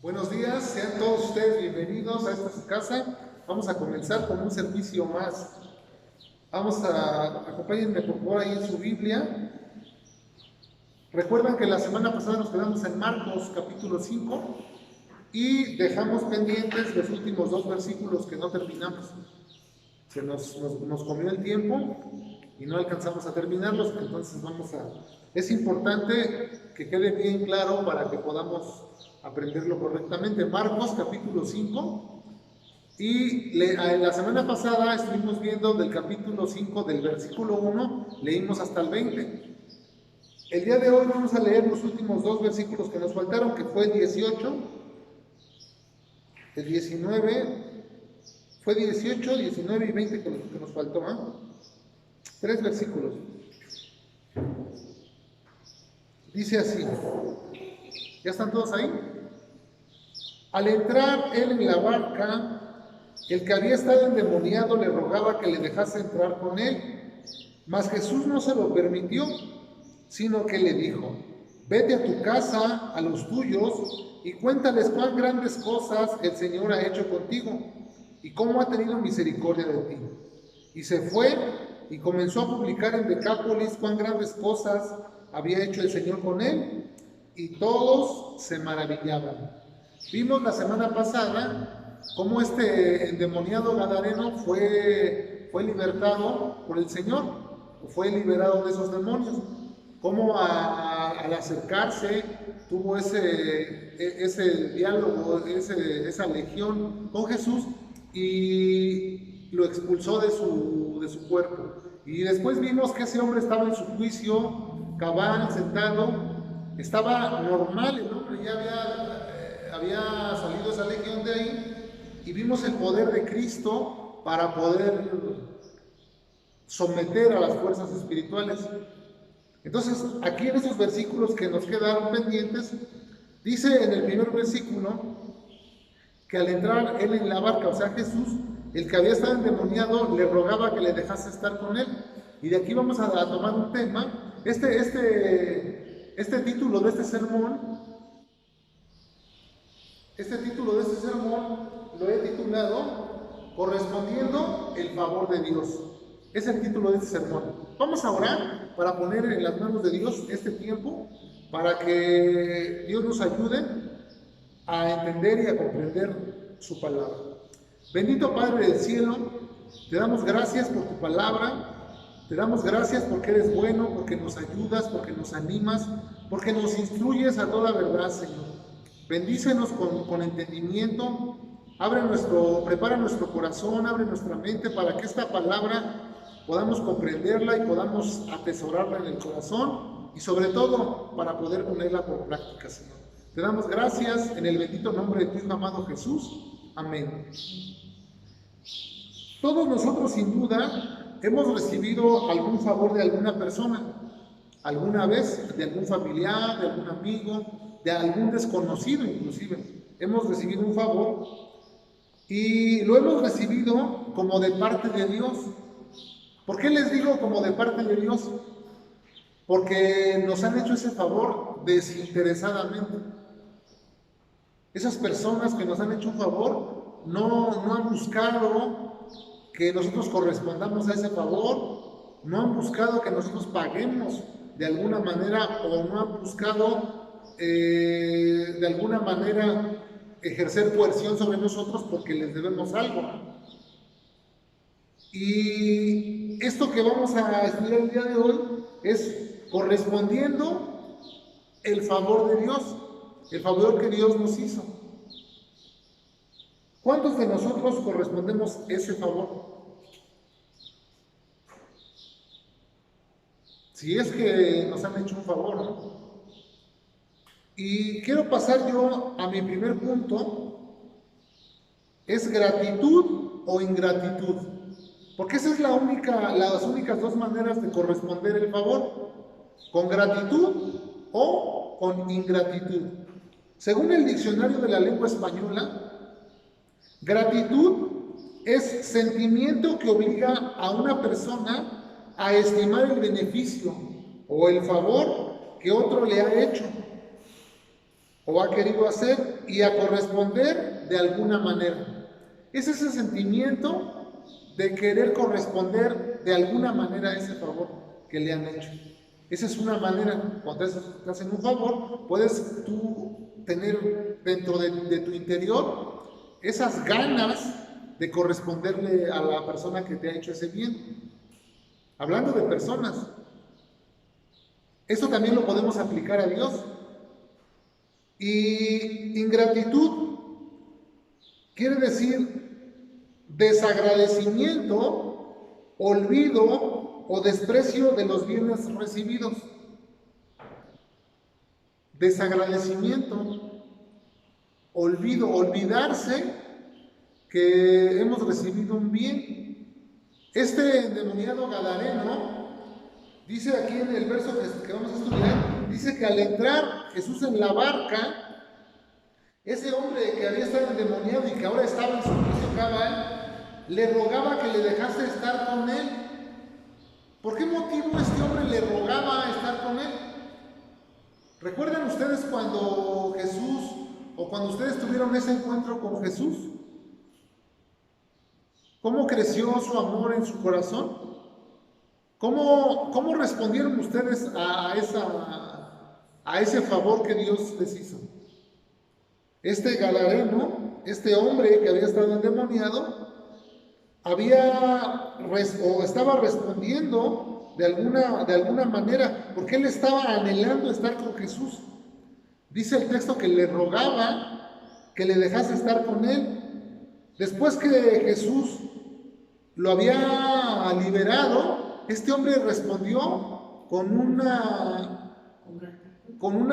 Buenos días, sean todos ustedes bienvenidos a esta su casa. Vamos a comenzar con un servicio más. Acompáñenme por favor ahí en su Biblia. Recuerdan que la semana pasada nos quedamos en Marcos capítulo 5 y dejamos pendientes los últimos dos versículos que no terminamos. Se nos comió el tiempo y no alcanzamos a terminarlos, entonces Es importante que quede bien claro para que podamos aprenderlo correctamente. Marcos capítulo 5 y la semana pasada estuvimos viendo del capítulo 5 del versículo 1, leímos hasta el 20. El día de hoy vamos a leer los últimos dos versículos que nos faltaron, que fue el 18, el 19, fue 18, 19 y 20 que nos faltó, ¿eh? 3 versículos. Dice así, ¿ya están todos ahí? Al entrar él en la barca, el que había estado endemoniado le rogaba que le dejase entrar con él, mas Jesús no se lo permitió, sino que le dijo: vete a tu casa, a los tuyos, y cuéntales cuán grandes cosas el Señor ha hecho contigo, y cómo ha tenido misericordia de ti. Y se fue y comenzó a publicar en Decápolis cuán grandes cosas había hecho el Señor con él, y todos se maravillaban. Vimos la semana pasada cómo este endemoniado gadareno fue libertado por el Señor, fue liberado de esos demonios. Cómo al acercarse tuvo ese diálogo, esa legión con Jesús y lo expulsó de su cuerpo. Y después vimos que ese hombre estaba en su juicio, cabal, sentado, estaba normal, el hombre ya había salido esa legión de ahí, y vimos el poder de Cristo para poder someter a las fuerzas espirituales. Entonces, aquí en esos versículos que nos quedaron pendientes, dice en el primer versículo que al entrar él en la barca, o sea Jesús, el que había estado endemoniado le rogaba que le dejase estar con él. Y de aquí vamos a tomar un tema. Este título de este sermón lo he titulado Correspondiendo el favor de Dios. Es el título de este sermón. Vamos a orar para poner en las manos de Dios este tiempo, para que Dios nos ayude a entender y a comprender su palabra. Bendito Padre del cielo, te damos gracias por tu palabra, te damos gracias porque eres bueno, porque nos ayudas, porque nos animas, porque nos instruyes a toda verdad, Señor. Bendícenos con entendimiento, prepara nuestro corazón, abre nuestra mente para que esta palabra podamos comprenderla y podamos atesorarla en el corazón, y sobre todo para poder ponerla por práctica, Señor. Te damos gracias en el bendito nombre de tu Hijo amado Jesús. Amén. Todos nosotros sin duda hemos recibido algún favor de alguna persona, alguna vez, de algún familiar, de algún amigo, de algún desconocido inclusive. Hemos recibido un favor y lo hemos recibido como de parte de Dios. ¿Por qué les digo como de parte de Dios? Porque nos han hecho ese favor desinteresadamente. Esas personas que nos han hecho un favor no han buscado que nosotros correspondamos a ese favor, no han buscado que nosotros paguemos de alguna manera, o no han buscado de alguna manera ejercer coerción sobre nosotros porque les debemos algo. Y esto que vamos a estudiar el día de hoy es correspondiendo el favor de Dios, el favor que Dios nos hizo. ¿Cuántos de nosotros correspondemos ese favor? Si es que nos han hecho un favor, ¿no? Y quiero pasar yo a mi primer punto. ¿Es gratitud o ingratitud? Porque esa es las únicas dos maneras de corresponder el favor: con gratitud o con ingratitud. Según el diccionario de la lengua española, gratitud es sentimiento que obliga a una persona a estimar el beneficio o el favor que otro le ha hecho. o ha querido hacer y a corresponder de alguna manera. Es ese sentimiento de querer corresponder de alguna manera a ese favor que le han hecho. Esa es una manera. Cuando te hacen un favor, puedes tú tener dentro de tu interior esas ganas de corresponderle a la persona que te ha hecho ese bien. Hablando de personas, esto también lo podemos aplicar a Dios. Y ingratitud quiere decir desagradecimiento, olvido o desprecio de los bienes recibidos. Desagradecimiento, olvido, olvidarse que hemos recibido un bien. Este endemoniado gadareno dice aquí en el verso que vamos a estudiar, dice que al entrar Jesús en la barca, ese hombre que había estado endemoniado y que ahora estaba en su juicio cabal, le rogaba que le dejase estar con él. ¿Por qué motivo este hombre le rogaba estar con él? ¿Recuerdan ustedes cuando Jesús, o cuando ustedes tuvieron ese encuentro con Jesús? ¿Cómo creció su amor en su corazón? ¿Cómo respondieron ustedes a ese favor que Dios les hizo? Este gadareno, este hombre que había estado endemoniado, estaba respondiendo de alguna manera, porque él estaba anhelando estar con Jesús. Dice el texto que le rogaba que le dejase estar con él. Después que Jesús lo había liberado, este hombre respondió con una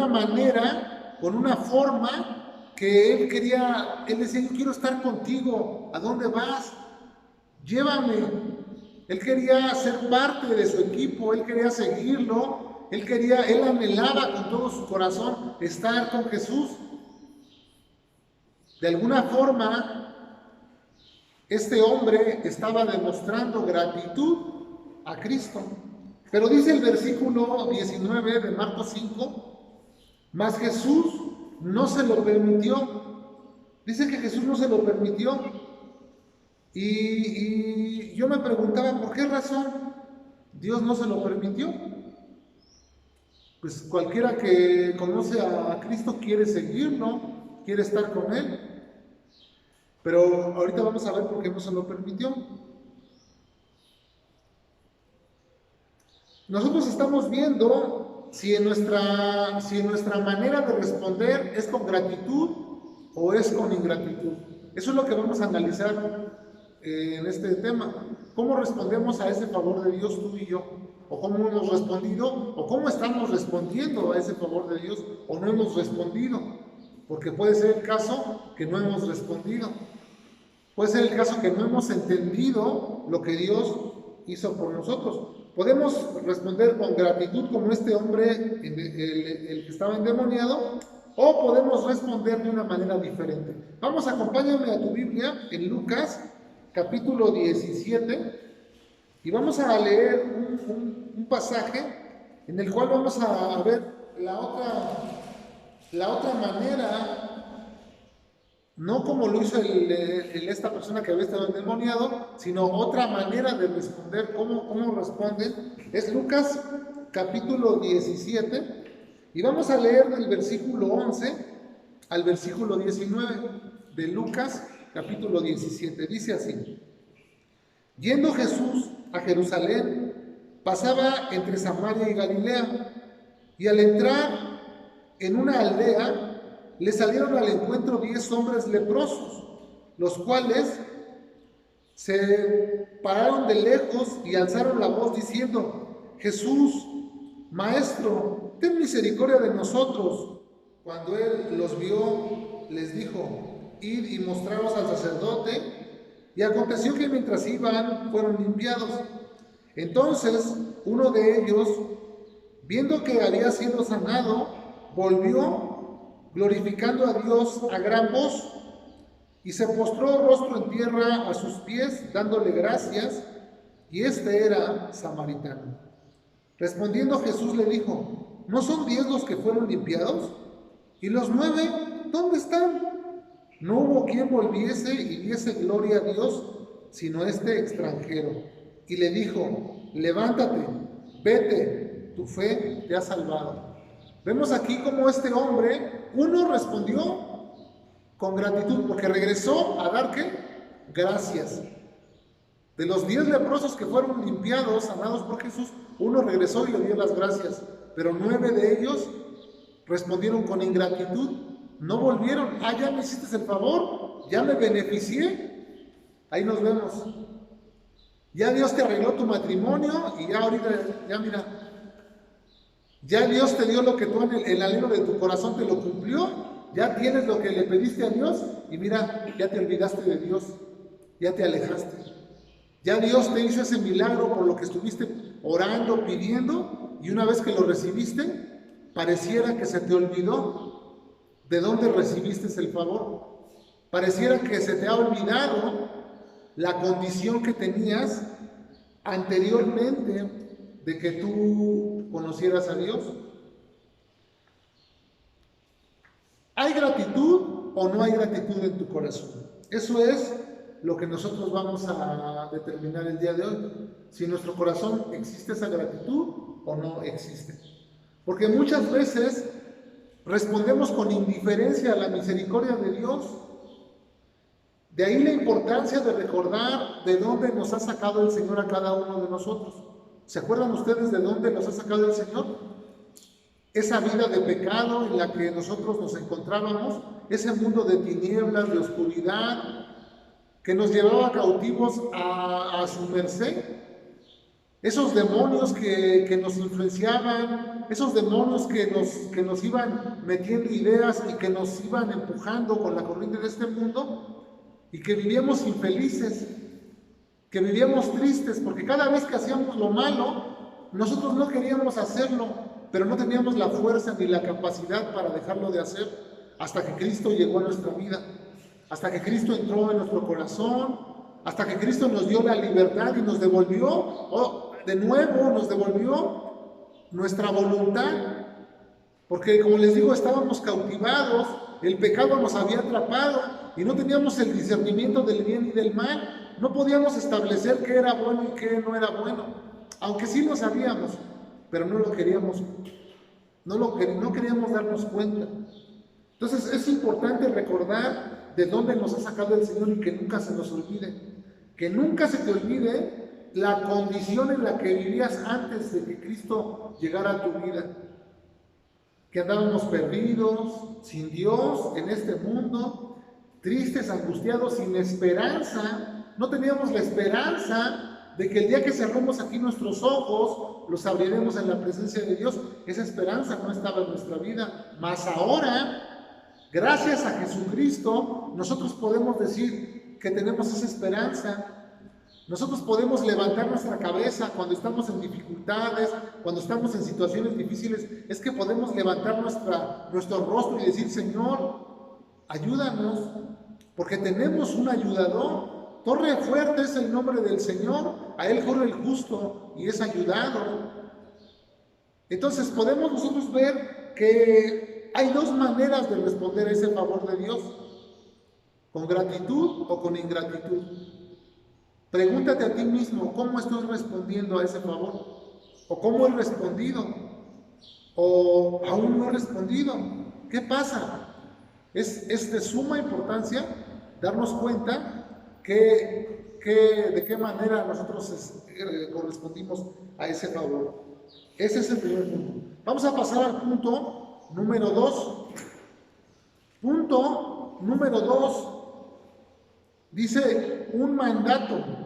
manera, con una forma que él decía, yo quiero estar contigo, ¿a dónde vas? Llévame. Él quería ser parte de su equipo, él quería seguirlo, él anhelaba con todo su corazón estar con Jesús. De alguna forma, este hombre estaba demostrando gratitud a Cristo. Pero dice el versículo 19 de Marcos 5, mas Jesús no se lo permitió. Dice que Jesús no se lo permitió. Y yo me preguntaba, ¿por qué razón Dios no se lo permitió? Pues cualquiera que conoce a Cristo quiere seguirlo, quiere estar con Él. Pero ahorita vamos a ver por qué no se lo permitió. Nosotros estamos viendo si en nuestra manera de responder es con gratitud o es con ingratitud. Eso es lo que vamos a analizar en este tema. ¿Cómo respondemos a ese favor de Dios tú y yo? ¿O cómo hemos respondido? ¿O cómo estamos respondiendo a ese favor de Dios? ¿O no hemos respondido? Porque puede ser el caso que no hemos respondido. Puede ser el caso que no hemos entendido lo que Dios hizo por nosotros. Podemos responder con gratitud como este hombre, el que estaba endemoniado, o podemos responder de una manera diferente. Vamos, acompáñame a tu Biblia en Lucas, capítulo 17, y vamos a leer un pasaje en el cual vamos a ver la otra manera, no como lo hizo esta persona que había estado endemoniado, sino otra manera de responder. ¿Cómo responden? Es Lucas capítulo 17 y vamos a leer del versículo 11 al versículo 19 de Lucas capítulo 17. Dice así: yendo Jesús a Jerusalén, pasaba entre Samaria y Galilea, y al entrar en una aldea, le salieron al encuentro 10 hombres leprosos, los cuales se pararon de lejos y alzaron la voz diciendo: Jesús, Maestro, ten misericordia de nosotros. Cuando él los vio, les dijo: id y mostraros al sacerdote. Y aconteció que mientras iban, fueron limpiados. Entonces uno de ellos, viendo que había sido sanado, volvió glorificando a Dios a gran voz, y se postró rostro en tierra a sus pies, dándole gracias, y este era samaritano. Respondiendo Jesús le dijo: ¿no son 10 los que fueron limpiados? ¿Y los 9 dónde están? No hubo quien volviese y diese gloria a Dios, sino este extranjero. Y le dijo: levántate, vete, tu fe te ha salvado. Vemos aquí cómo este hombre, uno respondió con gratitud, porque regresó a dar ¿qué? Gracias. De los 10 leprosos que fueron limpiados, sanados por Jesús, uno regresó y le dio las gracias, pero 9 de ellos respondieron con ingratitud, no volvieron. Ya me hiciste el favor, ya me beneficié. Ahí nos vemos. Ya Dios te arregló tu matrimonio y ya ahorita, ya mira, ya Dios te dio lo que tú, el anhelo de tu corazón te lo cumplió, ya tienes lo que le pediste a Dios y mira, ya te olvidaste de Dios, ya te alejaste. Ya Dios te hizo ese milagro por lo que estuviste orando, pidiendo, y una vez que lo recibiste, pareciera que se te olvidó de dónde recibiste el favor. Pareciera que se te ha olvidado la condición que tenías anteriormente de que tú conocieras a Dios. ¿Hay gratitud o no hay gratitud en tu corazón? Eso es lo que nosotros vamos a determinar el día de hoy. Si en nuestro corazón existe esa gratitud o no existe. Porque muchas veces respondemos con indiferencia a la misericordia de Dios. De ahí la importancia de recordar de dónde nos ha sacado el Señor a cada uno de nosotros. ¿Se acuerdan ustedes de dónde nos ha sacado el Señor? Esa vida de pecado en la que nosotros nos encontrábamos, ese mundo de tinieblas, de oscuridad, que nos llevaba cautivos a su merced. Esos demonios que nos influenciaban, esos demonios que nos iban metiendo ideas y que nos iban empujando con la corriente de este mundo, y que vivíamos infelices, que vivíamos tristes, porque cada vez que hacíamos lo malo, nosotros no queríamos hacerlo, pero no teníamos la fuerza ni la capacidad para dejarlo de hacer, hasta que Cristo llegó a nuestra vida, hasta que Cristo entró en nuestro corazón, hasta que Cristo nos dio la libertad y nos devolvió, de nuevo nos devolvió nuestra voluntad, porque como les digo, estábamos cautivados, el pecado nos había atrapado y no teníamos el discernimiento del bien y del mal, no podíamos establecer qué era bueno y qué no era bueno, aunque sí lo sabíamos, pero no lo queríamos, no queríamos darnos cuenta. Entonces es importante recordar de dónde nos ha sacado el Señor y que nunca se nos olvide, que nunca se te olvide la condición en la que vivías antes de que Cristo llegara a tu vida, que andábamos perdidos, sin Dios, en este mundo, tristes, angustiados, sin esperanza. No teníamos la esperanza de que el día que cerremos aquí nuestros ojos, los abriremos en la presencia de Dios. Esa esperanza no estaba en nuestra vida, mas ahora, gracias a Jesucristo, nosotros podemos decir que tenemos esa esperanza. Nosotros podemos levantar nuestra cabeza cuando estamos en dificultades, cuando estamos en situaciones difíciles. Es que podemos levantar nuestro rostro y decir: Señor, ayúdanos, porque tenemos un ayudador. Torre fuerte es el nombre del Señor, a Él corre el justo y es ayudado. Entonces podemos nosotros ver que hay dos maneras de responder a ese favor de Dios: con gratitud o con ingratitud. Pregúntate a ti mismo, ¿cómo estoy respondiendo a ese favor? ¿O cómo he respondido? ¿O aún no he respondido? ¿Qué pasa? Es de suma importancia darnos cuenta de qué manera nosotros correspondimos a ese favor. Ese es el primer punto. Vamos a pasar al punto número 2. Punto número 2. Dice un mandato.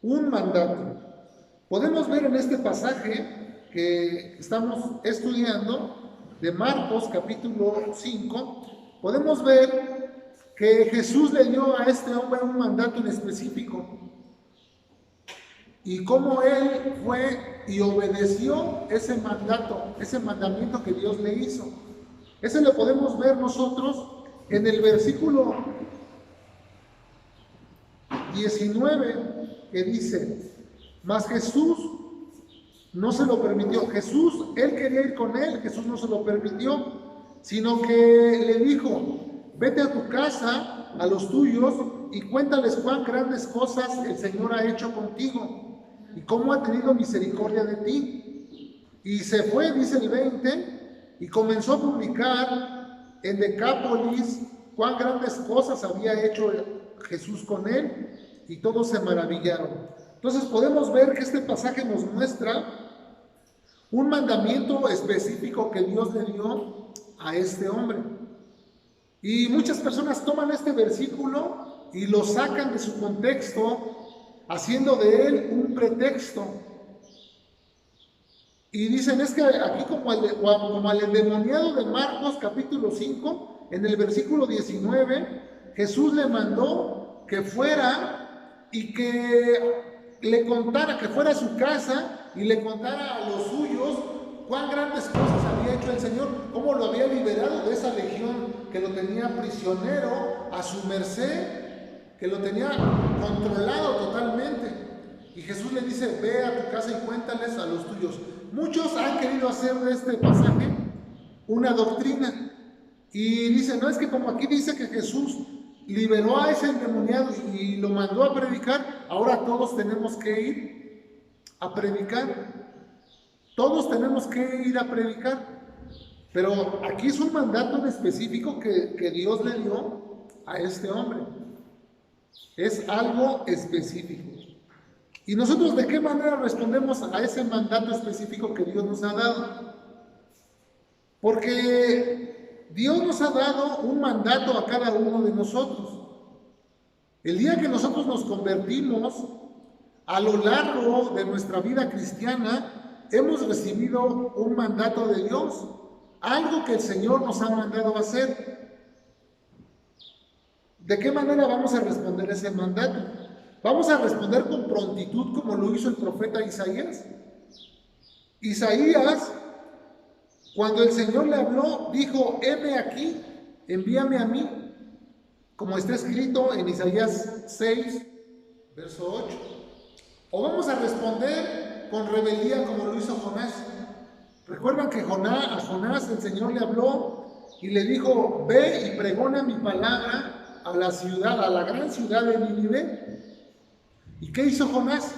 Un mandato. Podemos ver en este pasaje que estamos estudiando de Marcos capítulo 5, podemos ver que Jesús le dio a este hombre un mandato en específico y cómo él fue y obedeció ese mandato, ese mandamiento que Dios le hizo. Ese lo podemos ver nosotros en el versículo 19, que dice: mas Jesús no se lo permitió. Jesús, él quería ir con él, Jesús no se lo permitió. sino que le dijo, vete a tu casa, a los tuyos, y cuéntales cuán grandes cosas el Señor ha hecho contigo y cómo ha tenido misericordia de ti. Y se fue, dice el 20, y comenzó a publicar en Decápolis cuán grandes cosas había hecho Jesús con él, y todos se maravillaron. Entonces podemos ver que este pasaje nos muestra un mandamiento específico que Dios le dio a este hombre. Y muchas personas toman este versículo y lo sacan de su contexto, haciendo de él un pretexto. Y dicen, es que aquí como al endemoniado de Marcos capítulo 5, en el versículo 19, Jesús le mandó que fuera y que le contara, que fuera a su casa y le contara a los suyos cuán grandes cosas había hecho el Señor, cómo lo había liberado de esa legión que lo tenía prisionero a su merced, que lo tenía controlado totalmente. Y Jesús le dice, ve a tu casa y cuéntales a los tuyos. Muchos han querido hacer de este pasaje una doctrina y dicen, no, es que como aquí dice que Jesús liberó a ese endemoniado y lo mandó a predicar, ahora todos tenemos que ir a predicar. Todos tenemos que ir a predicar. Pero aquí es un mandato en específico que Dios le dio a este hombre. Es algo específico. ¿Y nosotros de qué manera respondemos a ese mandato específico que Dios nos ha dado? Porque Dios nos ha dado un mandato a cada uno de nosotros. El día que nosotros nos convertimos, a lo largo de nuestra vida cristiana, hemos recibido un mandato de Dios, algo que el Señor nos ha mandado a hacer. ¿De qué manera vamos a responder ese mandato? Vamos a responder con prontitud como lo hizo el profeta Isaías. Isaías, cuando el Señor le habló, dijo, heme aquí, envíame a mí, como está escrito en Isaías 6, verso 8. O vamos a responder con rebeldía como lo hizo Jonás. Recuerdan que a Jonás el Señor le habló y le dijo, ve y pregona mi palabra a la ciudad, a la gran ciudad de Nínive. ¿Y qué hizo Jonás?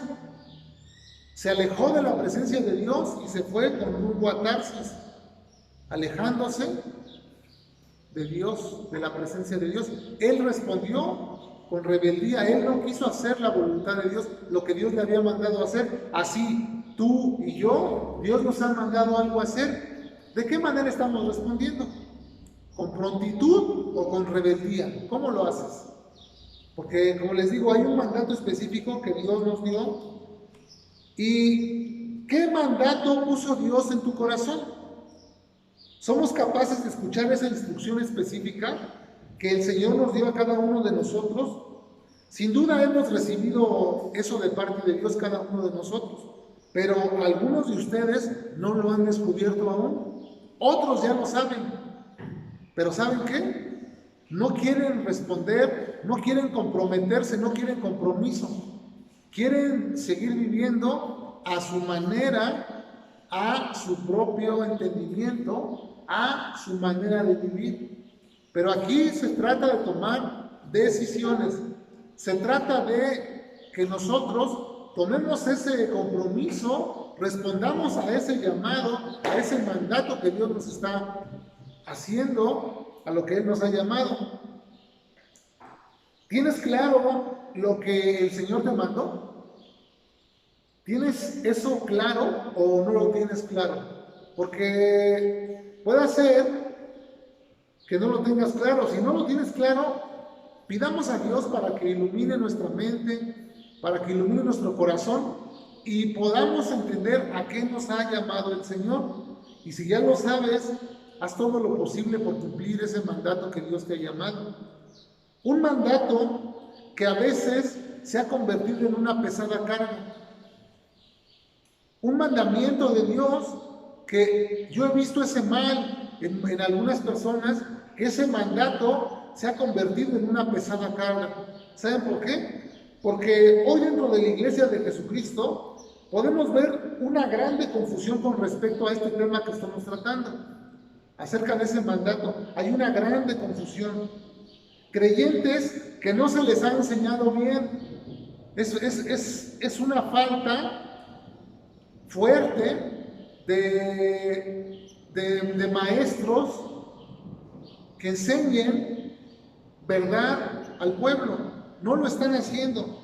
Se alejó de la presencia de Dios y se fue con rumbo a Tarsis, alejándose de Dios, de la presencia de Dios. Él respondió con rebeldía, él no quiso hacer la voluntad de Dios, lo que Dios le había mandado a hacer. Así tú y yo, Dios nos ha mandado algo a hacer. ¿De qué manera estamos respondiendo? ¿Con prontitud o con rebeldía? ¿Cómo lo haces? Porque, como les digo, hay un mandato específico que Dios nos dio. ¿Y qué mandato puso Dios en tu corazón? ¿Somos capaces de escuchar esa instrucción específica que el Señor nos dio a cada uno de nosotros? Sin duda hemos recibido eso de parte de Dios cada uno de nosotros, pero algunos de ustedes no lo han descubierto aún. Otros ya lo saben, pero ¿saben qué? No quieren responder, no quieren comprometerse, no quieren compromiso. Quieren seguir viviendo a su manera, a su propio entendimiento, a su manera de vivir. Pero aquí se trata de tomar decisiones. Se trata de que nosotros tomemos ese compromiso, respondamos a ese llamado, a ese mandato que Dios nos está haciendo, a lo que Él nos ha llamado. ¿Tienes claro lo que el Señor te mandó? ¿Tienes eso claro o no lo tienes claro? Porque puede ser que no lo tengas claro. Si no lo tienes claro, pidamos a Dios para que ilumine nuestra mente, para que ilumine nuestro corazón y podamos entender a qué nos ha llamado el Señor. Y si ya lo sabes, haz todo lo posible por cumplir ese mandato que Dios te ha llamado. Un mandato que a veces se ha convertido en una pesada carga. Un mandamiento de Dios que yo he visto ese mal en algunas personas, que ese mandato se ha convertido en una pesada carga. ¿Saben por qué? Porque hoy dentro de la iglesia de Jesucristo podemos ver una grande confusión con respecto a este tema que estamos tratando. acerca de ese mandato. Hay una grande confusión. Creyentes que no se les ha enseñado bien. Es una falta fuerte de maestros que enseñen verdad al pueblo. No lo están haciendo.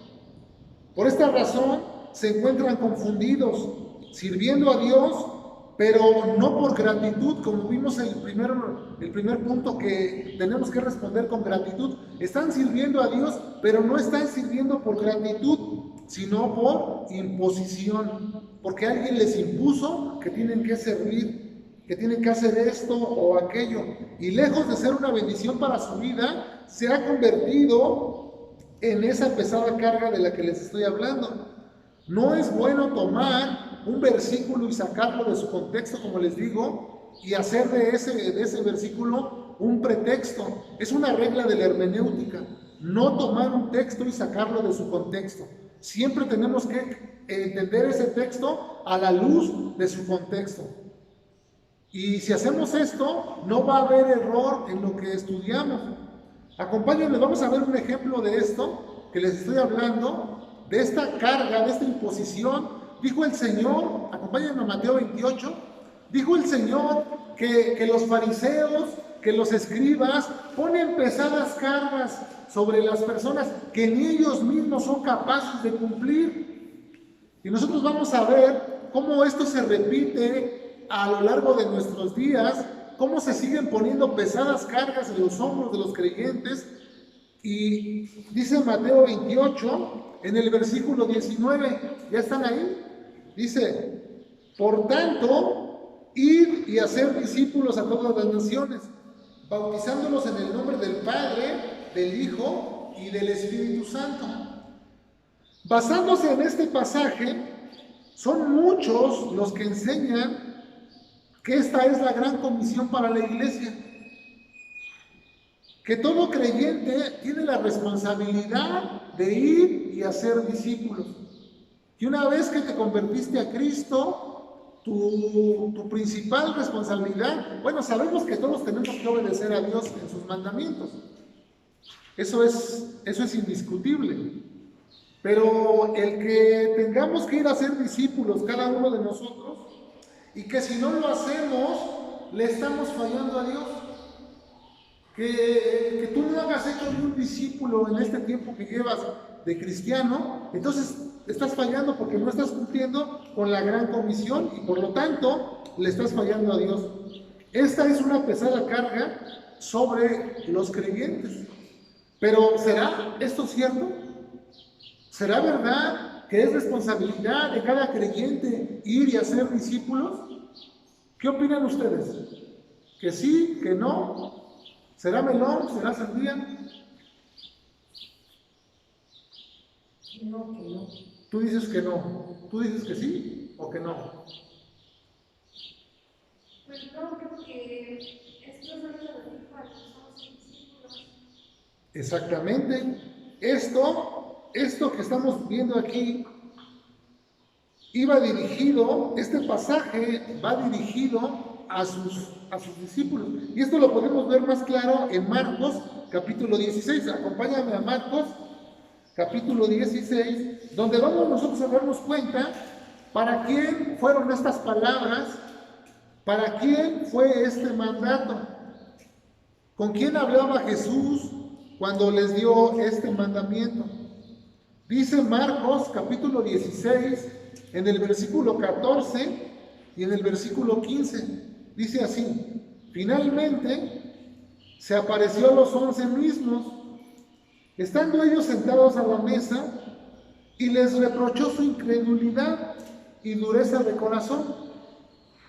Por esta razón se encuentran confundidos, sirviendo a Dios, pero no por gratitud, como vimos el primer punto, que tenemos que responder con gratitud. Están sirviendo a Dios, pero no están sirviendo por gratitud, sino por imposición, porque alguien les impuso que tienen que servir, que tienen que hacer esto o aquello, y lejos de ser una bendición para su vida, se ha convertido en esa pesada carga de la que les estoy hablando. No es bueno tomar un versículo y sacarlo de su contexto, como les digo, y hacer de ese versículo un pretexto. Es una regla de la hermenéutica, no tomar un texto y sacarlo de su contexto. Siempre tenemos que entender ese texto a la luz de su contexto. Y si hacemos esto, no va a haber error en lo que estudiamos. Acompáñenme, vamos a ver un ejemplo de esto que les estoy hablando, de esta carga, de esta imposición. Dijo el Señor, acompáñenme a Mateo 28, dijo el Señor que los fariseos, que los escribas ponen pesadas cargas sobre las personas que ni ellos mismos son capaces de cumplir. Y nosotros vamos a ver cómo esto se repite a lo largo de nuestros días, cómo se siguen poniendo pesadas cargas en los hombros de los creyentes. Y dice Mateo 28, en el versículo 19, ¿ya están ahí? Dice, por tanto, id y hacer discípulos a todas las naciones, bautizándolos en el nombre del Padre, del Hijo y del Espíritu Santo. Basándose en este pasaje, son muchos los que enseñan que esta es la gran comisión para la iglesia, que todo creyente tiene la responsabilidad de ir y hacer discípulos. Y una vez que te convertiste a Cristo, tu principal responsabilidad, bueno, sabemos que todos tenemos que obedecer a Dios en sus mandamientos. Eso es indiscutible. Pero el que tengamos que ir a ser discípulos cada uno de nosotros, y que si no lo hacemos, le estamos fallando a Dios. Que tú no hagas hecho ni un discípulo en este tiempo que llevas de cristiano, entonces estás fallando porque no estás cumpliendo con la gran comisión y por lo tanto le estás fallando a Dios. Esta es una pesada carga sobre los creyentes. Pero ¿será esto cierto? ¿Será verdad que es responsabilidad de cada creyente ir y hacer discípulos? ¿Qué opinan ustedes? ¿Que sí? ¿Que no? ¿Será melón? ¿Será sandía? No, que no. Tú dices que no. ¿Tú dices que sí o que no? Pues no, creo que esto es algo de cuando somos discípulos. Exactamente. Esto que estamos viendo aquí iba dirigido, este pasaje va dirigido a sus discípulos. Y esto lo podemos ver más claro en Marcos capítulo 16. Acompáñame a Marcos capítulo 16, donde vamos nosotros a darnos cuenta para quién fueron estas palabras, para quién fue este mandato, con quién hablaba Jesús cuando les dio este mandamiento. Dice Marcos capítulo 16, en el versículo 14 y en el versículo 15, dice así: finalmente se apareció a los 11 mismos, estando ellos sentados a la mesa, y les reprochó su incredulidad y dureza de corazón,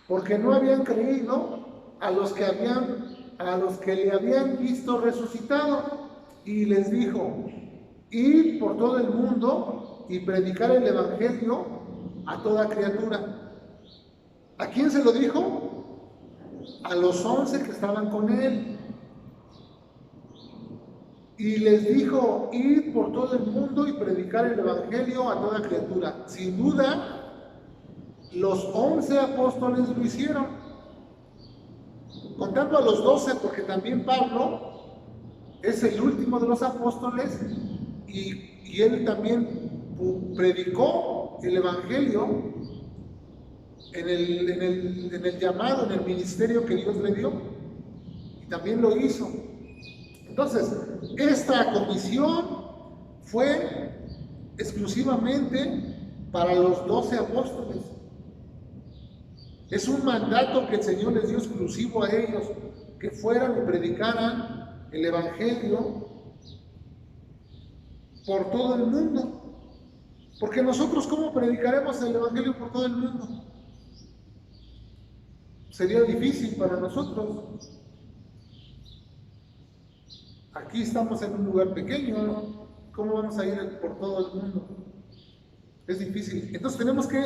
porque no habían creído a los que le habían visto resucitado, y les dijo: id por todo el mundo y predicar el evangelio a toda criatura. ¿A quién se lo dijo? A los 11 que estaban con él. Y les dijo: id por todo el mundo y predicar el evangelio a toda criatura. Sin duda, los 11 apóstoles lo hicieron. contando a los 12, porque también Pablo es el último de los apóstoles y él también predicó el Evangelio en el llamado, en el ministerio que Dios le dio, y también lo hizo. Entonces, esta comisión fue exclusivamente para los 12 apóstoles. Es un mandato que el Señor les dio exclusivo a ellos, que fueran y predicaran el Evangelio por todo el mundo. Porque nosotros, ¿cómo predicaremos el Evangelio por todo el mundo? Sería difícil para nosotros. Aquí estamos en un lugar pequeño, ¿no? ¿Cómo vamos a ir por todo el mundo? Es difícil. Entonces tenemos que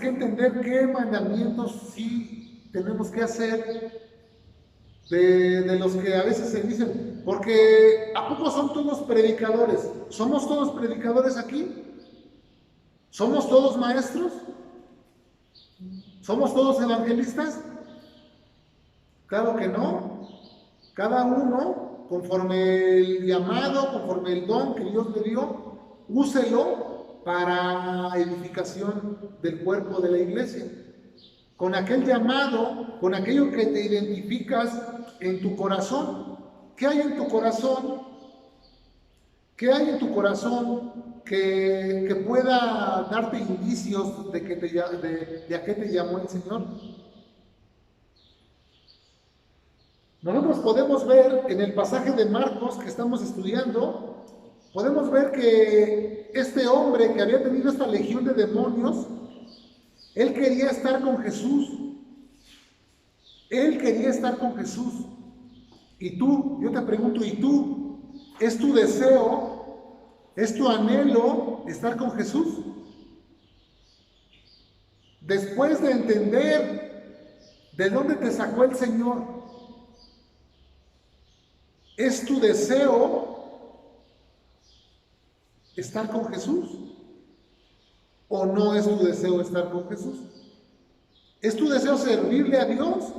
entender qué mandamientos sí tenemos que hacer de los que a veces se dicen, porque ¿a poco son todos predicadores? ¿Somos todos predicadores aquí? ¿Somos todos maestros? ¿Somos todos evangelistas? Claro que no. Cada uno, conforme el llamado, conforme el don que Dios le dio, úselo para edificación del cuerpo de la iglesia. Con aquel llamado, con aquello que te identificas en tu corazón. ¿Qué hay en tu corazón? ¿Qué hay en tu corazón que pueda darte indicios de a qué te llamó el Señor? Nosotros podemos ver en el pasaje de Marcos que estamos estudiando, podemos ver que este hombre que había tenido esta legión de demonios, él quería estar con Jesús. Él quería estar con Jesús. Y tú, yo te pregunto, ¿y tú? ¿Es tu deseo? ¿Es tu anhelo estar con Jesús? Después de entender de dónde te sacó el Señor, ¿es tu deseo estar con Jesús? ¿O no es tu deseo estar con Jesús? ¿Es tu deseo servirle a Dios?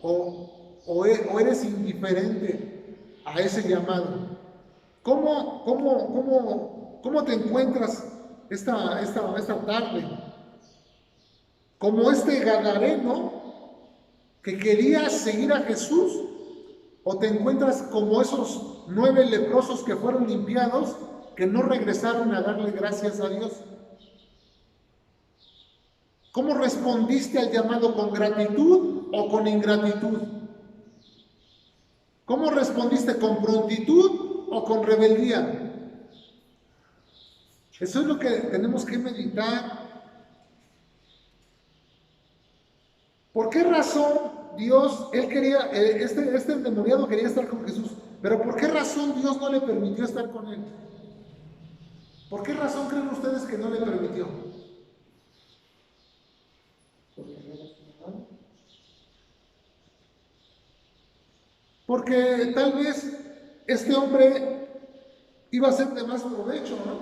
¿O eres indiferente a ese llamado? ¿Cómo te encuentras esta tarde? ¿Como este gadareno que quería seguir a Jesús? ¿O te encuentras como esos 9 leprosos que fueron limpiados, que no regresaron a darle gracias a Dios? ¿Cómo respondiste al llamado? ¿Con gratitud o con ingratitud? ¿Cómo respondiste? ¿Con prontitud o con rebeldía? Eso es lo que tenemos que meditar. ¿Por qué razón Dios, él quería, este endemoniado quería estar con Jesús, pero por qué razón Dios no le permitió estar con él? ¿Por qué razón creen ustedes que no le permitió? Porque tal vez este hombre iba a ser de más provecho, ¿no?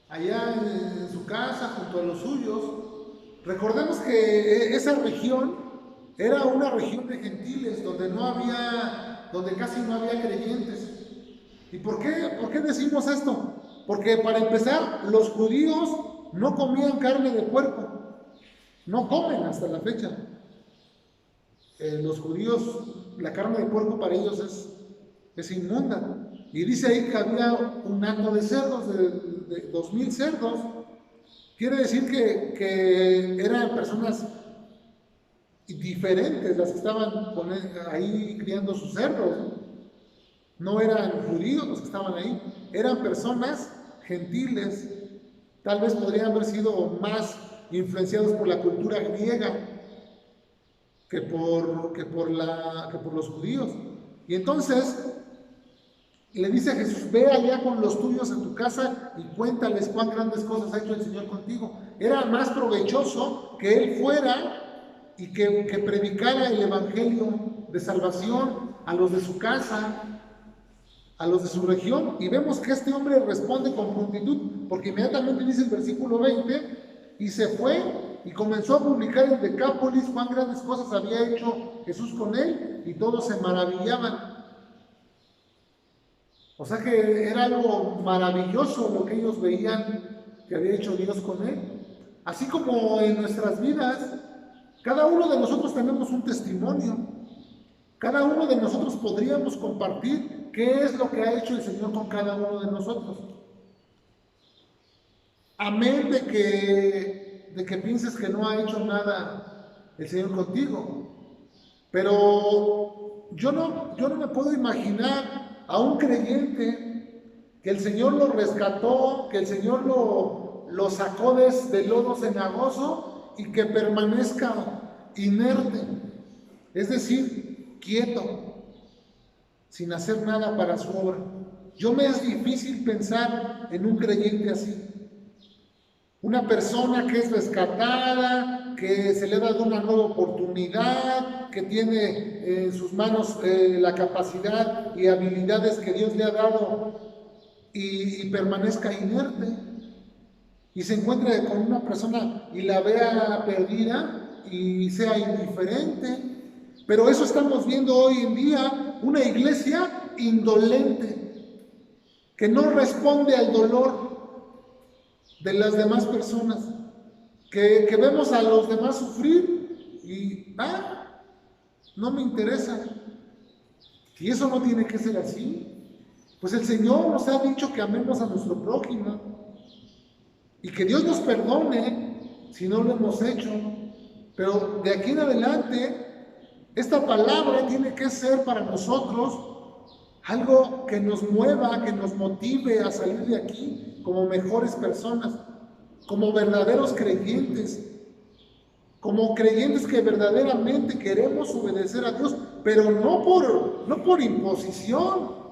Allá en su casa, junto a los suyos. Recordemos que esa región era una región de gentiles, donde casi no había creyentes. ¿Y por qué decimos esto? Porque para empezar, los judíos no comían carne de puerco. No comen hasta la fecha. Los judíos, la carne de puerco para ellos es inmunda. Y dice ahí que había un hato de cerdos, de 2000 cerdos. Quiere decir que eran personas diferentes las que estaban ahí criando sus cerdos. No eran judíos los que estaban ahí, eran personas gentiles. Tal vez podrían haber sido más influenciados por la cultura griega que por los judíos. Y entonces le dice a Jesús: ve allá con los tuyos en tu casa y cuéntales cuán grandes cosas ha hecho el Señor contigo. Era más provechoso que él fuera y que predicara el evangelio de salvación a los de su casa, a los de su región. Y vemos que este hombre responde con prontitud, porque inmediatamente dice el versículo 20: y se fue y comenzó a publicar en Decápolis cuán grandes cosas había hecho Jesús con él, y todos se maravillaban. O sea que era algo maravilloso lo que ellos veían que había hecho Dios con él. Así como en nuestras vidas, cada uno de nosotros tenemos un testimonio. Cada uno de nosotros podríamos compartir qué es lo que ha hecho el Señor con cada uno de nosotros. Amén de que pienses que no ha hecho nada el Señor contigo. Pero yo no me puedo imaginar a un creyente que el Señor lo rescató, que el Señor lo sacó del lodo cenagoso y que permanezca inerte, es decir, quieto, sin hacer nada para su obra. Me es difícil pensar en un creyente así. Una persona que es rescatada, que se le ha dado una nueva oportunidad, que tiene en sus manos la capacidad y habilidades que Dios le ha dado y permanezca inerte. Y se encuentre con una persona y la vea perdida y sea indiferente. Pero eso estamos viendo hoy en día, una iglesia indolente, que no responde al dolor de las demás personas, que vemos a los demás sufrir y no me interesa. Y eso no tiene que ser así. Pues el Señor nos ha dicho que amemos a nuestro prójimo y que Dios nos perdone si no lo hemos hecho. Pero de aquí en adelante, esta palabra tiene que ser para nosotros algo que nos mueva, que nos motive a salir de aquí como mejores personas, como verdaderos creyentes, como creyentes que verdaderamente queremos obedecer a Dios, pero no por imposición,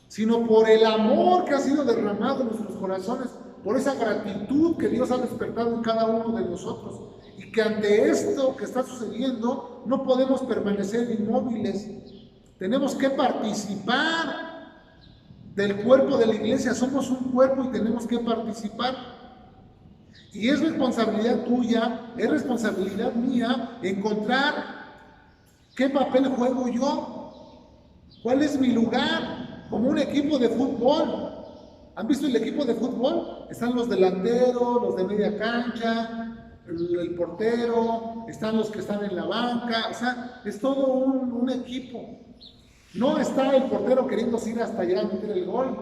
sino por el amor que ha sido derramado en nuestros corazones, por esa gratitud que Dios ha despertado en cada uno de nosotros, y que ante esto que está sucediendo no podemos permanecer inmóviles. Tenemos que participar del cuerpo de la iglesia. Somos un cuerpo y tenemos que participar. Y es responsabilidad tuya, es responsabilidad mía encontrar qué papel juego yo, cuál es mi lugar, como un equipo de fútbol. ¿Han visto el equipo de fútbol? Están los delanteros, los de media cancha, el portero, están los que están en la banca, o sea, es todo un equipo. No está el portero queriendo ir hasta allá a meter el gol.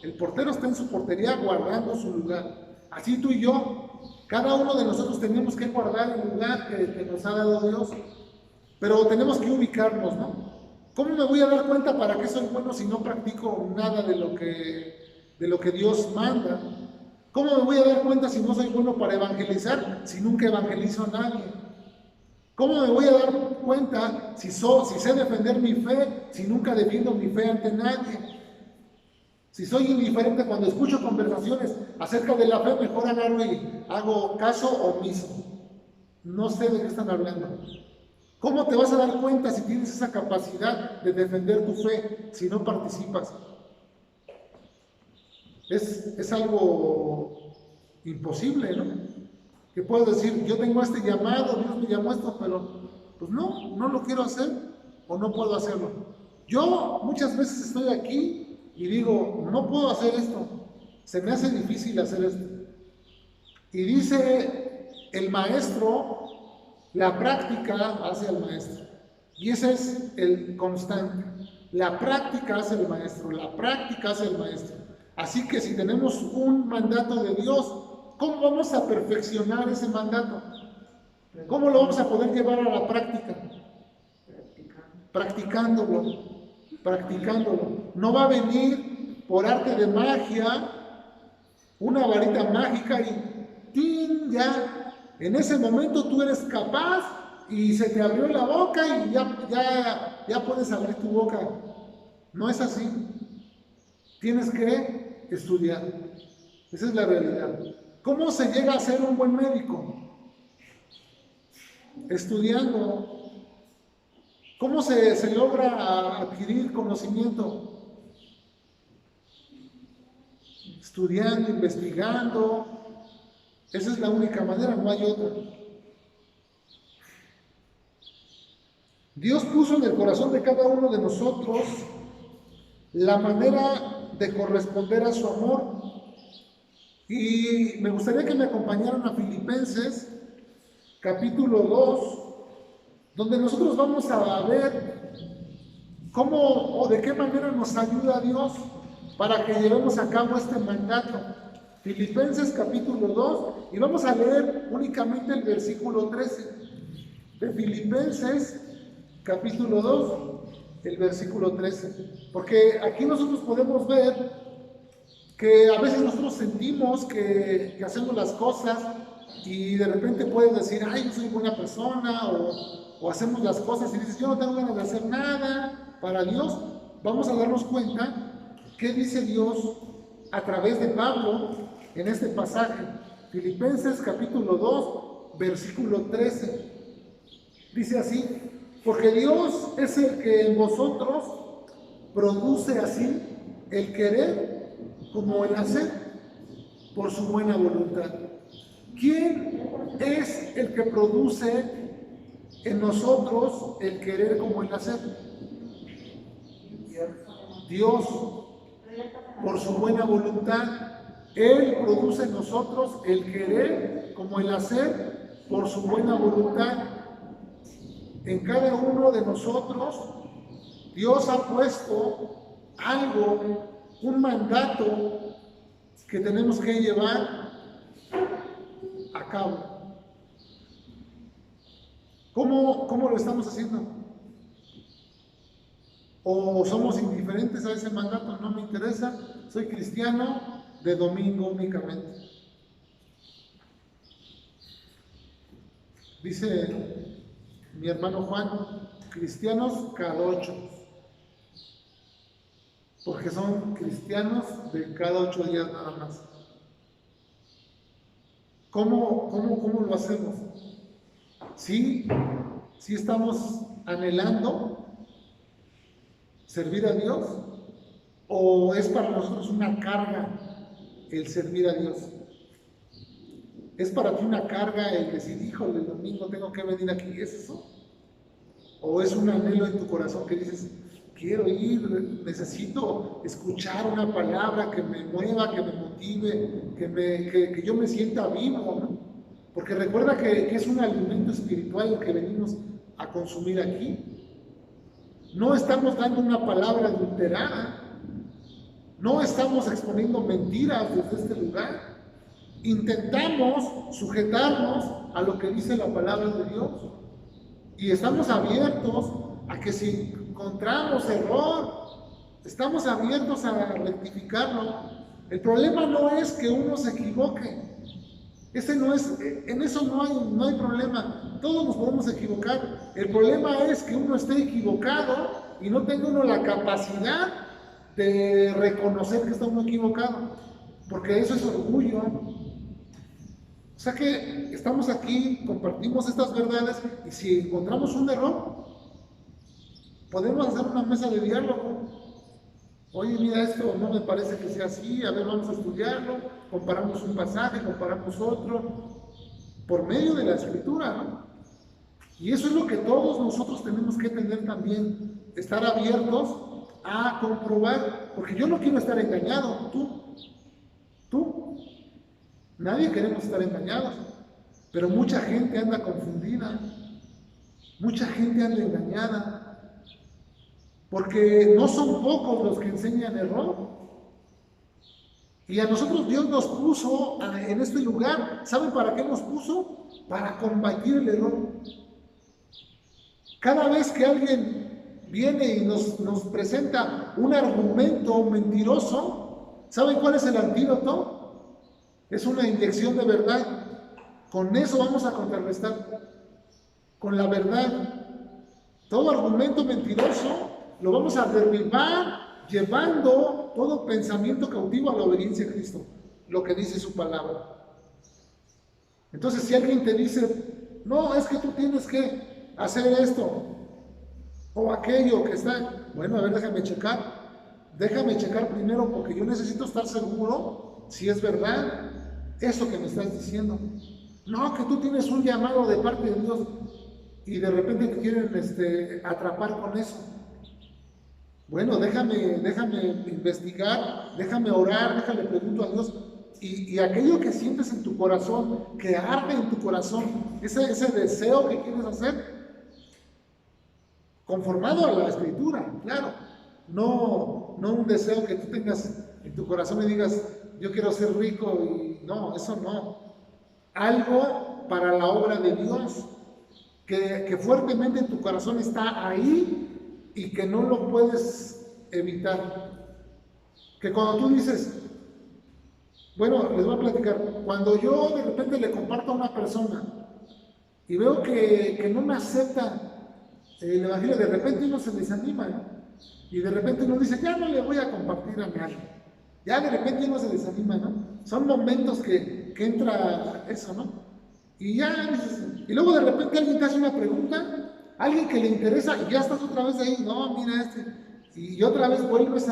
El portero está en su portería guardando su lugar. Así tú y yo, cada uno de nosotros tenemos que guardar el lugar que nos ha dado Dios, pero tenemos que ubicarnos, ¿no? ¿Cómo me voy a dar cuenta para qué soy bueno si no practico nada de lo que Dios manda? ¿Cómo me voy a dar cuenta si no soy bueno para evangelizar si nunca evangelizo a nadie? ¿Cómo me voy a dar cuenta si sé defender mi fe si nunca defiendo mi fe ante nadie? Si soy indiferente cuando escucho conversaciones acerca de la fe, mejor agarro y hago caso omiso. No sé de qué están hablando. ¿Cómo te vas a dar cuenta si tienes esa capacidad de defender tu fe si no participas? Es algo imposible, ¿no? Que puedo decir, yo tengo este llamado, Dios me llamó a esto, pero pues no lo quiero hacer o no puedo hacerlo. Yo muchas veces estoy aquí y digo, no puedo hacer esto, se me hace difícil hacer esto. Y dice el maestro, la práctica hace al maestro. Y ese es el constante. La práctica hace el maestro, la práctica hace el maestro. Así que si tenemos un mandato de Dios, ¿cómo vamos a perfeccionar ese mandato? ¿Cómo lo vamos a poder llevar a la práctica? Practicándolo. No va a venir por arte de magia una varita mágica y ¡tin! Ya, en ese momento tú eres capaz y se te abrió la boca y ya puedes abrir tu boca. No es así. Tienes que estudiar. Esa es la realidad. ¿Cómo se llega a ser un buen médico? Estudiando. ¿Cómo se logra adquirir conocimiento? Estudiando, investigando. Esa es la única manera, no hay otra. Dios puso en el corazón de cada uno de nosotros la manera de corresponder a su amor. Y me gustaría que me acompañaran a Filipenses, capítulo 2, donde nosotros vamos a ver cómo o de qué manera nos ayuda Dios para que llevemos a cabo este mandato. Filipenses capítulo 2, y vamos a leer únicamente el versículo 13 de Filipenses capítulo 2, el versículo 13, porque aquí nosotros podemos ver que a veces nosotros sentimos que hacemos las cosas y de repente puedes decir, ay, yo soy buena persona, o hacemos las cosas y dices, yo no tengo ganas de hacer nada para Dios. Vamos a darnos cuenta qué dice Dios a través de Pablo en este pasaje. Filipenses capítulo 2, versículo 13. Dice así, porque Dios es el que en vosotros produce así el querer como el hacer por su buena voluntad. ¿Quién es el que produce en nosotros el querer como el hacer? Dios, por su buena voluntad. Él produce en nosotros el querer como el hacer por su buena voluntad. En cada uno de nosotros, Dios ha puesto algo, un mandato que tenemos que llevar a cabo. ¿Cómo lo estamos haciendo? ¿O somos indiferentes a ese mandato? No me interesa, soy cristiano de domingo únicamente. Dice mi hermano Juan, cristianos cadochos, porque son cristianos de cada 8 días nada más. ¿Cómo lo hacemos? ¿Sí estamos anhelando servir a Dios? ¿O es para nosotros una carga el servir a Dios? ¿Es para ti una carga el decir, híjole, el domingo tengo que venir aquí? ¿Es eso? ¿O es un anhelo en tu corazón que dices, quiero ir, necesito escuchar una palabra que me mueva, que me motive, que yo me sienta vivo, ¿no? Porque recuerda que es un alimento espiritual el que venimos a consumir aquí. No estamos dando una palabra adulterada, no estamos exponiendo mentiras desde este lugar. Intentamos sujetarnos a lo que dice la palabra de Dios y estamos abiertos a que si encontramos error, estamos abiertos a rectificarlo. El problema no es que uno se equivoque, en eso no hay problema, todos nos podemos equivocar. El problema es que uno esté equivocado y no tenga uno la capacidad de reconocer que está uno equivocado, porque eso es orgullo. O sea que estamos aquí, compartimos estas verdades y si encontramos un error, podemos hacer una mesa de diálogo. Oye, mira, esto no me parece que sea así, a ver, vamos a estudiarlo, comparamos un pasaje, comparamos otro, por medio de la escritura, ¿no? Y eso es lo que todos nosotros tenemos que tener también, estar abiertos a comprobar, porque yo no quiero estar engañado, tú, nadie queremos estar engañados, pero mucha gente anda confundida, mucha gente anda engañada, porque no son pocos los que enseñan error. Y a nosotros Dios nos puso en este lugar. ¿Saben para qué nos puso? Para combatir el error. Cada vez que alguien viene y nos presenta un argumento mentiroso, ¿saben cuál es el antídoto? Es una inyección de verdad. Con eso vamos a contrarrestar. Con la verdad. Todo argumento mentiroso lo vamos a derribar llevando todo pensamiento cautivo a la obediencia a Cristo, lo que dice su palabra. Entonces, si alguien te dice, no, es que tú tienes que hacer esto o aquello que está, bueno, a ver, déjame checar primero, porque yo necesito estar seguro si es verdad eso que me estás diciendo. No, que tú tienes un llamado de parte de Dios. y de repente te quieren atrapar con eso. Bueno, déjame investigar, déjame orar, déjame pregunto a Dios. Y aquello que sientes en tu corazón, que arde en tu corazón, ese deseo que quieres hacer, conformado a la Escritura, claro. No un deseo que tú tengas en tu corazón y digas, yo quiero ser rico y no, eso no. Algo para la obra de Dios, que fuertemente en tu corazón está ahí y que no lo puedes evitar. Que cuando tú dices, bueno, les voy a platicar, cuando yo de repente le comparto a una persona y veo que no me acepta el Evangelio, de repente uno se desanima, ¿no? Y de repente uno dice, ya no le voy a compartir a nadie. Ya de repente uno se desanima, ¿no? Son momentos que entra eso, ¿no? Y ya dices, y luego de repente alguien te hace una pregunta, alguien que le interesa, y ya estás otra vez ahí, no, mira y otra vez vuelves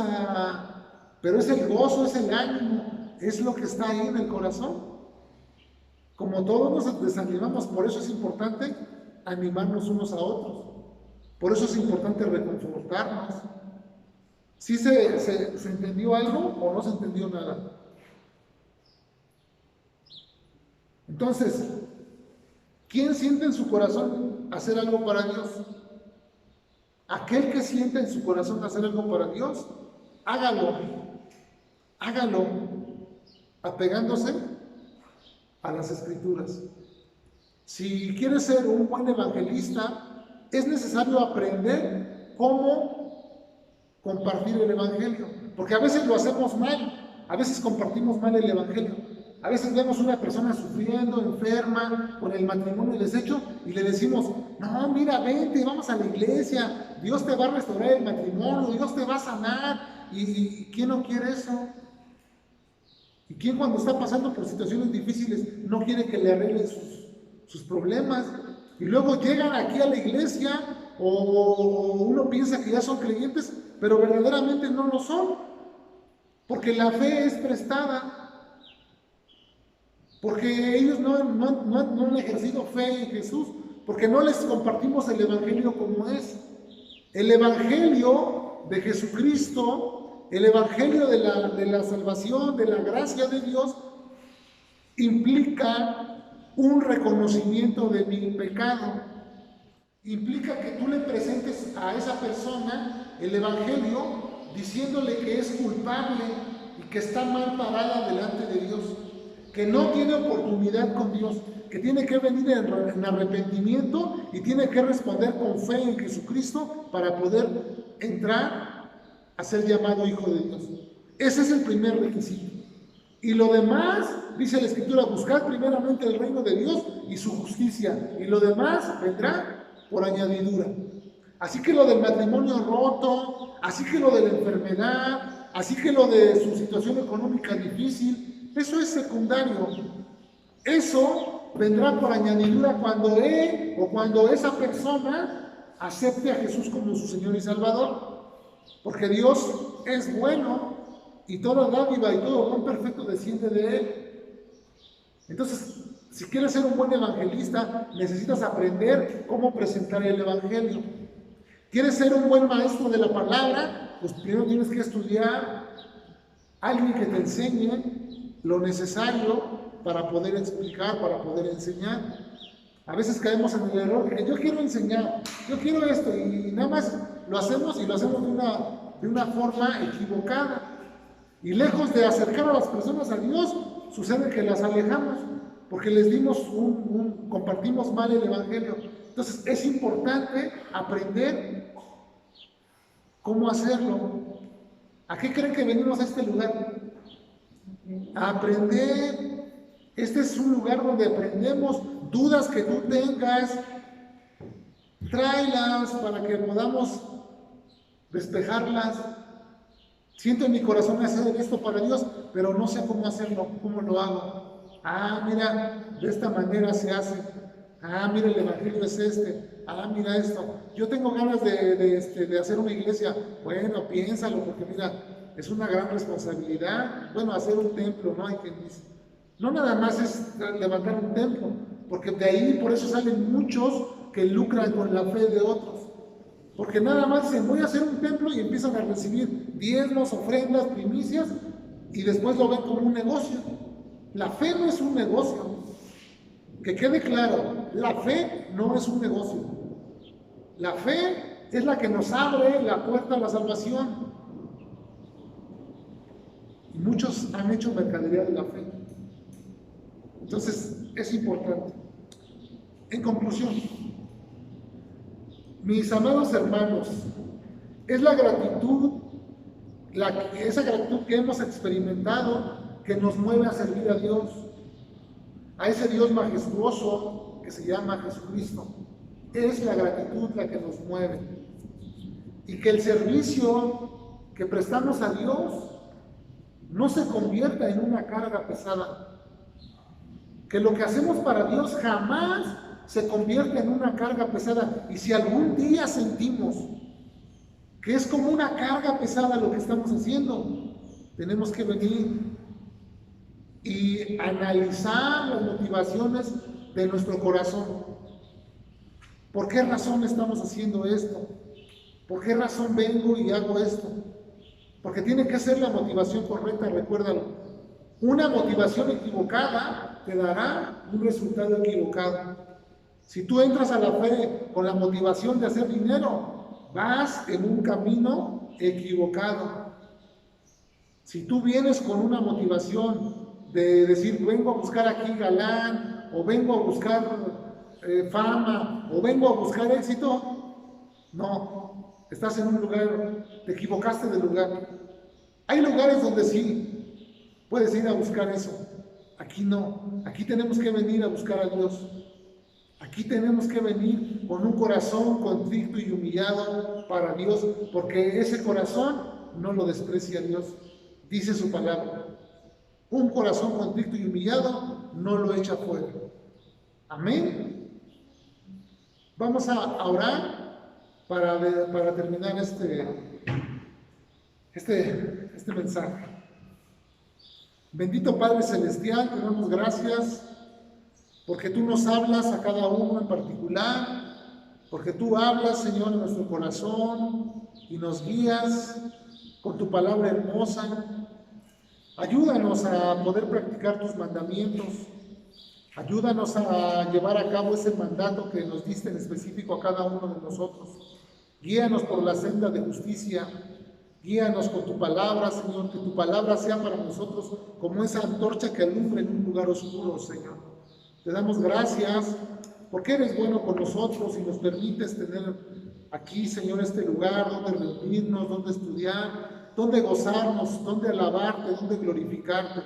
pero es el gozo, es el ánimo, es lo que está ahí en el corazón. Como todos nos desanimamos, por eso es importante animarnos unos a otros. Por eso es importante reconfortarnos. ¿Sí se entendió algo o no se entendió nada? Entonces, ¿quién siente en su corazón hacer algo para Dios? Aquel que siente en su corazón hacer algo para Dios, hágalo. Hágalo apegándose a las Escrituras. Si quieres ser un buen evangelista, es necesario aprender cómo compartir el Evangelio, porque a veces lo hacemos mal, a veces compartimos mal el Evangelio, a veces vemos una persona sufriendo, enferma, con el matrimonio deshecho, y le decimos, no, mira, vente, vamos a la iglesia, Dios te va a restaurar el matrimonio, Dios te va a sanar, y ¿quién no quiere eso? ¿Y quién cuando está pasando por situaciones difíciles no quiere que le arreglen sus problemas? Y luego llegan aquí a la iglesia o uno piensa que ya son creyentes, pero verdaderamente no lo son, porque la fe es prestada, porque ellos no han ejercido fe en Jesús, porque no les compartimos el Evangelio como es. El Evangelio de Jesucristo, el Evangelio de la salvación, de la gracia de Dios, implica un reconocimiento de mi pecado. Implica que tú le presentes a esa persona el Evangelio diciéndole que es culpable y que está mal parada delante de Dios, que no tiene oportunidad con Dios, que tiene que venir en arrepentimiento y tiene que responder con fe en Jesucristo para poder entrar a ser llamado hijo de Dios. Ese es el primer requisito. Y lo demás, dice la Escritura, buscad primeramente el reino de Dios y su justicia, y lo demás vendrá por añadidura. Así que lo del matrimonio roto, así que lo de la enfermedad, así que lo de su situación económica difícil, eso es secundario. Eso vendrá por añadidura cuando él o cuando esa persona acepte a Jesús como su Señor y Salvador. Porque Dios es bueno y toda dádiva y todo don perfecto desciende de Él. Entonces, si quieres ser un buen evangelista, necesitas aprender cómo presentar el Evangelio. ¿Quieres ser un buen maestro de la palabra? Pues primero tienes que estudiar, alguien que te enseñe lo necesario para poder explicar, para poder enseñar. A veces caemos en el error de que yo quiero enseñar, yo quiero esto, y nada más lo hacemos y lo hacemos de una forma equivocada. Y lejos de acercar a las personas a Dios, sucede que las alejamos, porque les dimos compartimos mal el Evangelio. Entonces es importante aprender cómo hacerlo. ¿A qué creen que venimos a este lugar? A aprender. Este es un lugar donde aprendemos. Dudas que tú tengas, tráelas para que podamos despejarlas. Siento en mi corazón hacer esto para Dios, pero no sé cómo hacerlo, cómo lo hago. Ah, mira, de esta manera se hace. Ah, mira, el Evangelio es este. Ah, mira esto. Yo tengo ganas de hacer una iglesia. Bueno, piénsalo, porque mira, es una gran responsabilidad. Bueno, hacer un templo, ¿no? Hay quien dice. No nada más es levantar un templo, porque de ahí por eso salen muchos que lucran con la fe de otros. Porque nada más dicen, voy a hacer un templo y empiezan a recibir diezmos, ofrendas, primicias, y después lo ven como un negocio. La fe no es un negocio. Que quede claro, la fe no es un negocio. La fe es la que nos abre la puerta a la salvación. Y muchos han hecho mercadería de la fe. Entonces, es importante. En conclusión, mis amados hermanos, es la gratitud, esa gratitud que hemos experimentado que nos mueve a servir a Dios, a ese Dios majestuoso que se llama Jesucristo. Es la gratitud la que nos mueve. Y que el servicio que prestamos a Dios no se convierta en una carga pesada. Que lo que hacemos para Dios jamás se convierta en una carga pesada. Y si algún día sentimos que es como una carga pesada lo que estamos haciendo, tenemos que venir y analizar las motivaciones de nuestro corazón. ¿Por qué razón estamos haciendo esto? ¿Por qué razón vengo y hago esto? Porque tiene que ser la motivación correcta, recuérdalo. Una motivación equivocada te dará un resultado equivocado. Si tú entras a la fe con la motivación de hacer dinero, vas en un camino equivocado. Si tú vienes con una motivación de decir, vengo a buscar aquí galán, o vengo a buscar fama, o vengo a buscar éxito, no, estás en un lugar, te equivocaste de lugar. Hay lugares donde sí puedes ir a buscar eso, aquí no, aquí tenemos que venir a buscar a Dios. Aquí tenemos que venir con un corazón contrito y humillado para Dios, porque ese corazón no lo desprecia Dios, dice su palabra. Un corazón contrito y humillado no lo echa fuera. Amén. Vamos a orar para terminar este mensaje. Bendito Padre Celestial, te damos gracias porque tú nos hablas a cada uno en particular, porque tú hablas, Señor, en nuestro corazón y nos guías con tu palabra hermosa. Ayúdanos a poder practicar tus mandamientos. Ayúdanos a llevar a cabo ese mandato que nos diste en específico a cada uno de nosotros. Guíanos por la senda de justicia. Guíanos con tu palabra, Señor, que tu palabra sea para nosotros como esa antorcha que alumbra en un lugar oscuro, Señor. Te damos gracias porque eres bueno con nosotros y nos permites tener aquí, Señor, este lugar donde reunirnos, donde estudiar, donde gozarnos, donde alabarte, donde glorificarte,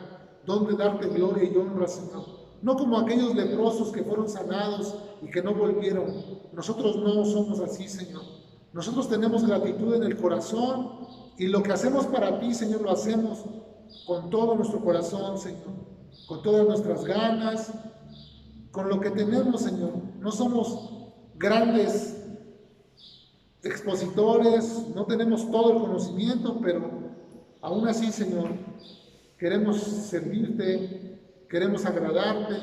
donde darte gloria y honra, Señor. No como aquellos leprosos que fueron sanados y que no volvieron. Nosotros no somos así, Señor. Nosotros tenemos gratitud en el corazón y lo que hacemos para ti, Señor, lo hacemos con todo nuestro corazón, Señor, con todas nuestras ganas, con lo que tenemos, Señor. No somos grandes expositores, no tenemos todo el conocimiento, pero aún así, Señor, queremos servirte, queremos agradarte,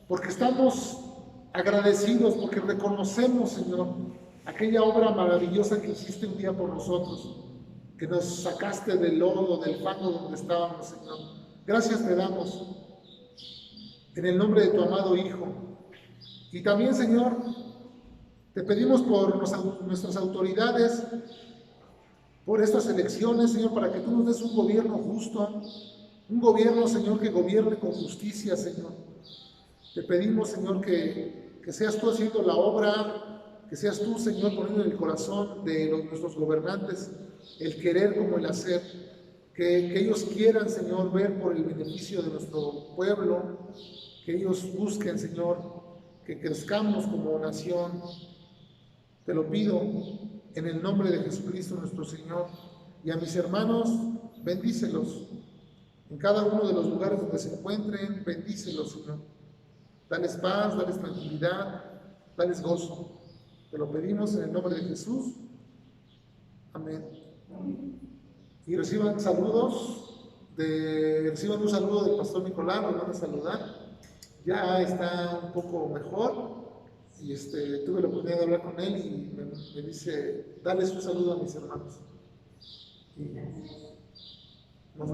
porque estamos agradecidos, porque reconocemos, Señor, aquella obra maravillosa que hiciste un día por nosotros, que nos sacaste del lodo, del fango donde estábamos, Señor. Gracias te damos en el nombre de tu amado Hijo. Y también, Señor, te pedimos por nuestras autoridades, por estas elecciones, Señor, para que tú nos des un gobierno justo, un gobierno, Señor, que gobierne con justicia, Señor. Te pedimos, Señor, que seas tú haciendo la obra, que seas tú, Señor, poniendo en el corazón de nuestros gobernantes el querer como el hacer, que ellos quieran, Señor, ver por el beneficio de nuestro pueblo, que ellos busquen, Señor, que crezcamos como nación. Te lo pido en el nombre de Jesucristo nuestro Señor. Y a mis hermanos, bendícelos en cada uno de los lugares donde se encuentren, bendícelos, Señor. Dales paz, dales tranquilidad, dales gozo. Te lo pedimos en el nombre de Jesús. Amén. Y reciban un saludo del pastor Nicolás, nos van a saludar. Ya está un poco mejor, Y tuve la oportunidad de hablar con él y me dice, dales un saludo a mis hermanos. Y